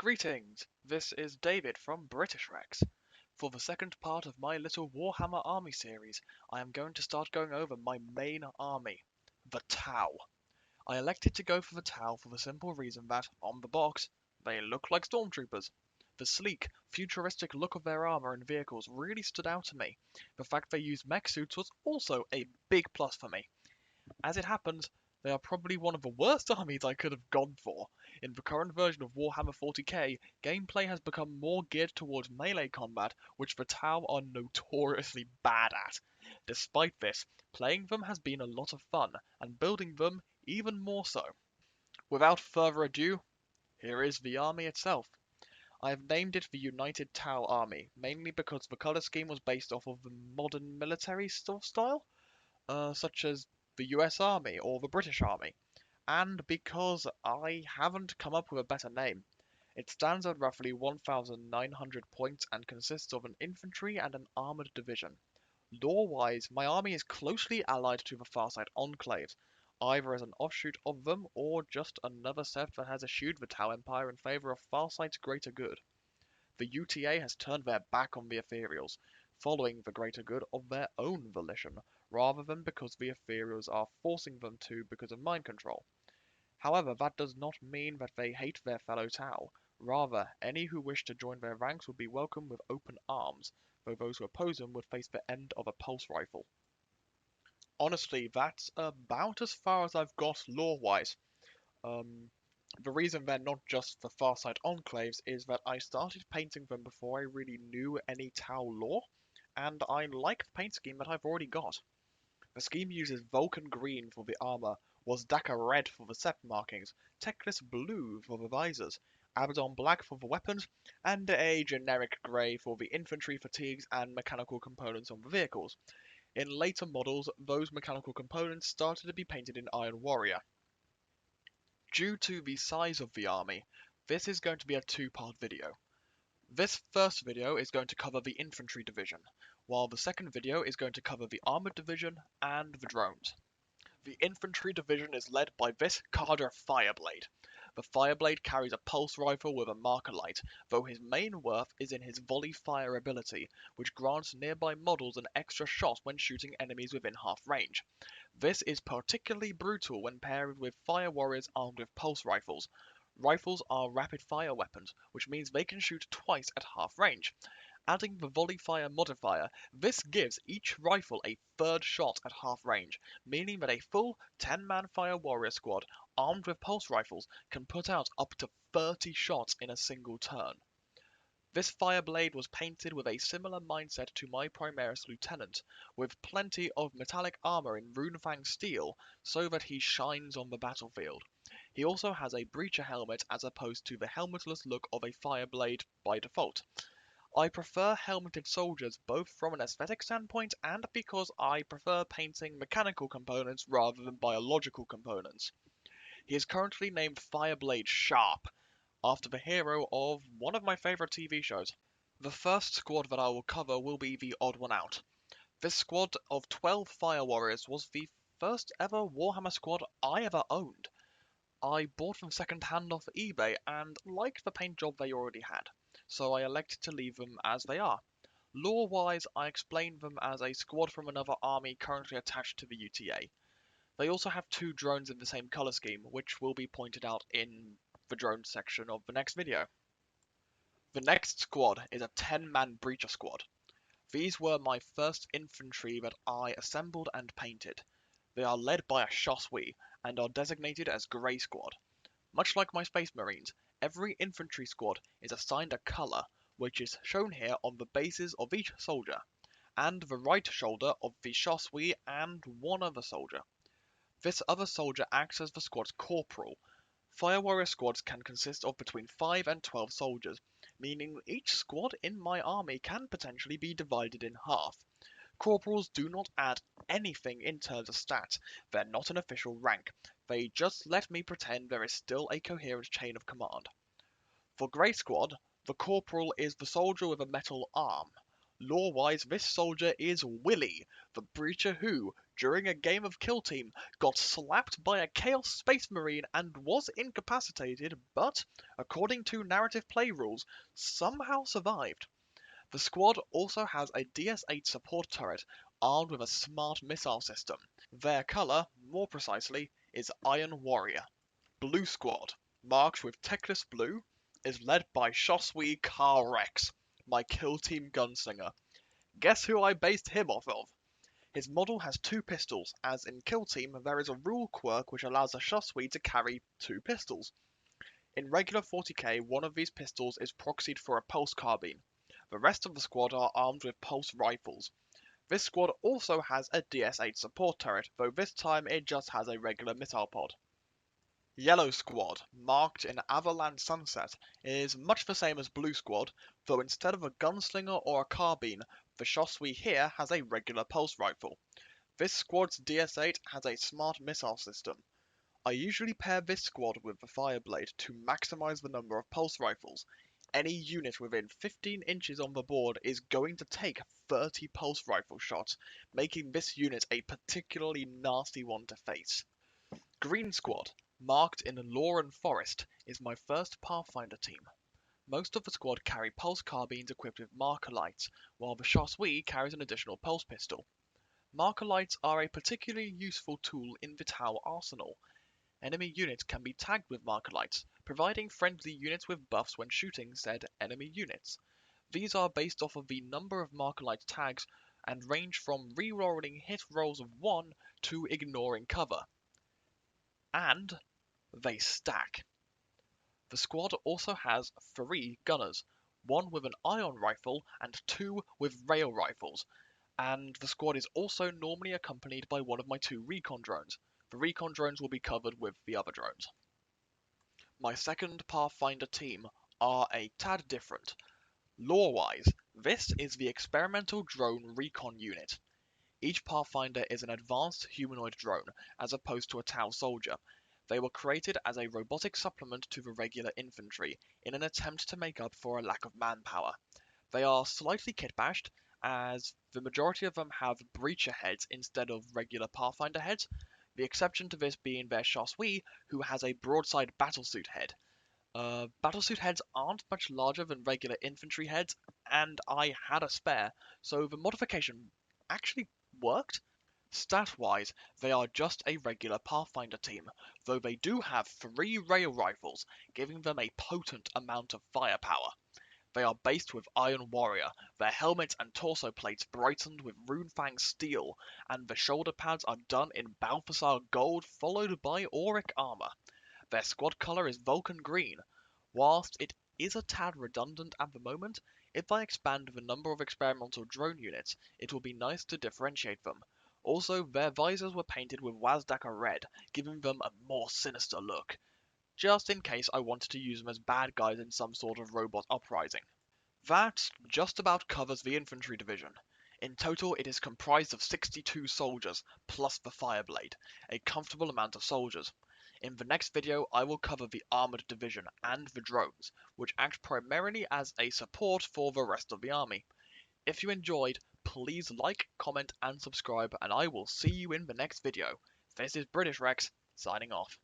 Greetings, this is David from British Rex. For the second part of my little Warhammer army series, I am going to start going over my main army, the Tau. I elected to go for the Tau for the simple reason that, on the box, they look like stormtroopers. The sleek, futuristic look of their armor and vehicles really stood out to me. The fact they use mech suits was also a big plus for me. As it happens, they are probably one of the worst armies I could have gone for. In the current version of Warhammer 40k, gameplay has become more geared towards melee combat, which the Tau are notoriously bad at. Despite this, playing them has been a lot of fun, and building them even more so. Without further ado, here is the army itself. I have named it the United Tau Army, mainly because the colour scheme was based off of the modern military style, such as the US Army or the British Army, and because I haven't come up with a better name. It stands at roughly 1,900 points and consists of an infantry and an armoured division. Lore-wise, my army is closely allied to the Farsight Enclaves, either as an offshoot of them or just another set that has eschewed the Tau Empire in favour of Farsight's greater good. The UTA has turned their back on the Ethereals, following the greater good of their own volition, rather than because the Ethereals are forcing them to because of mind control. However, that does not mean that they hate their fellow Tau. Rather, any who wish to join their ranks would be welcome with open arms, though those who oppose them would face the end of a pulse rifle. Honestly, that's about as far as I've got lore-wise. The reason they're not just the Farsight Enclaves is that I started painting them before I really knew any Tau lore, and I like the paint scheme that I've already got. The scheme uses Vulcan green for the armor, Wasdaka red for the sept markings, Teclis blue for the visors, Abaddon black for the weapons, and a generic grey for the infantry fatigues and mechanical components on the vehicles. In later models, those mechanical components started to be painted in Iron Warrior. Due to the size of the army, this is going to be a two-part video. This first video is going to cover the Infantry Division, while the second video is going to cover the Armoured Division and the drones. The Infantry Division is led by this Carder Fireblade. The Fireblade carries a pulse rifle with a marker light, though his main worth is in his volley fire ability, which grants nearby models an extra shot when shooting enemies within half range. This is particularly brutal when paired with fire warriors armed with pulse rifles. Rifles are rapid fire weapons, which means they can shoot twice at half range. Adding the volley fire modifier, this gives each rifle a third shot at half range, meaning that a full 10-man fire warrior squad armed with pulse rifles can put out up to 30 shots in a single turn. This Fireblade was painted with a similar mindset to my Primaris Lieutenant, with plenty of metallic armor in Runefang steel so that he shines on the battlefield. He also has a breacher helmet as opposed to the helmetless look of a Fireblade by default. I prefer helmeted soldiers both from an aesthetic standpoint and because I prefer painting mechanical components rather than biological components. He is currently named Fireblade Sharp, after the hero of one of my favourite TV shows. The first squad that I will cover will be the odd one out. This squad of 12 Fire Warriors was the first ever Warhammer squad I ever owned. I bought them second hand off eBay and liked the paint job they already had, so I elected to leave them as they are. Lore-wise, I explained them as a squad from another army currently attached to the UTA. They also have two drones in the same colour scheme, which will be pointed out in the drone section of the next video. The next squad is a 10-man breacher squad. These were my first infantry that I assembled and painted. They are led by a Chasseur and are designated as Grey Squad. Much like my Space Marines, every infantry squad is assigned a colour, which is shown here on the bases of each soldier, and the right shoulder of the Chasseur and one other soldier. This other soldier acts as the squad's corporal. Fire Warrior squads can consist of between 5 and 12 soldiers, meaning each squad in my army can potentially be divided in half. Corporals do not add anything in terms of stats, they're not an official rank, they just let me pretend there is still a coherent chain of command. For Grey Squad, the corporal is the soldier with a metal arm. Lore-wise, this soldier is Willy, the breacher who, during a game of Kill Team, got slapped by a Chaos Space Marine and was incapacitated, but, according to narrative play rules, somehow survived. The squad also has a DS-8 support turret armed with a smart missile system. Their colour, more precisely, is Iron Warrior. Blue Squad, marked with Techless Blue, is led by Shosui Car Rex, my Kill Team gunslinger. Guess who I based him off of? His model has 2 pistols, as in Kill Team there is a rule quirk which allows a Shosui to carry 2 pistols. In regular 40k, one of these pistols is proxied for a pulse carbine. The rest of the squad are armed with pulse rifles. This squad also has a DS-8 support turret, though this time it just has a regular missile pod. Yellow Squad, marked in Avalanche Sunset, is much the same as Blue Squad, though instead of a gunslinger or a carbine, the Shosui here has a regular pulse rifle. This squad's DS-8 has a smart missile system. I usually pair this squad with the Fireblade to maximise the number of pulse rifles. Any unit within 15 inches on the board is going to take 30 pulse rifle shots, making this unit a particularly nasty one to face. Green Squad, marked in Lauren Forest, is my first Pathfinder team. Most of the squad carry pulse carbines equipped with marker lights, while the Shosui carries an additional pulse pistol. Marker lights are a particularly useful tool in the Tau arsenal. Enemy units can be tagged with marker lights, providing friendly units with buffs when shooting said enemy units. These are based off of the number of marker light tags and range from rerolling hit rolls of 1 to ignoring cover. And they stack. The squad also has 3 gunners, 1 with an ion rifle and 2 with rail rifles, and the squad is also normally accompanied by one of my 2 recon drones. The recon drones will be covered with the other drones. My second Pathfinder team are a tad different. Lore-wise, this is the experimental drone recon unit. Each Pathfinder is an advanced humanoid drone, as opposed to a Tau soldier. They were created as a robotic supplement to the regular infantry, in an attempt to make up for a lack of manpower. They are slightly kit-bashed, as the majority of them have breacher heads instead of regular Pathfinder heads, the exception to this being their Shosui, who has a broadside battlesuit head. Battlesuit heads aren't much larger than regular infantry heads, and I had a spare, so the modification actually worked. Stat-wise, they are just a regular Pathfinder team, though they do have 3 rail rifles, giving them a potent amount of firepower. They are based with Iron Warrior, their helmets and torso plates brightened with Runefang steel, and the shoulder pads are done in Balthasar gold followed by Auric armor. Their squad colour is Vulcan green. Whilst it is a tad redundant at the moment, if I expand the number of experimental drone units, it will be nice to differentiate them. Also, their visors were painted with Wazdaka red, giving them a more sinister look, just in case I wanted to use them as bad guys in some sort of robot uprising. That just about covers the Infantry Division. In total, it is comprised of 62 soldiers, plus the Fireblade, a comfortable amount of soldiers. In the next video, I will cover the Armoured Division and the drones, which act primarily as a support for the rest of the army. If you enjoyed, please like, comment and subscribe, and I will see you in the next video. This is British Rex, signing off.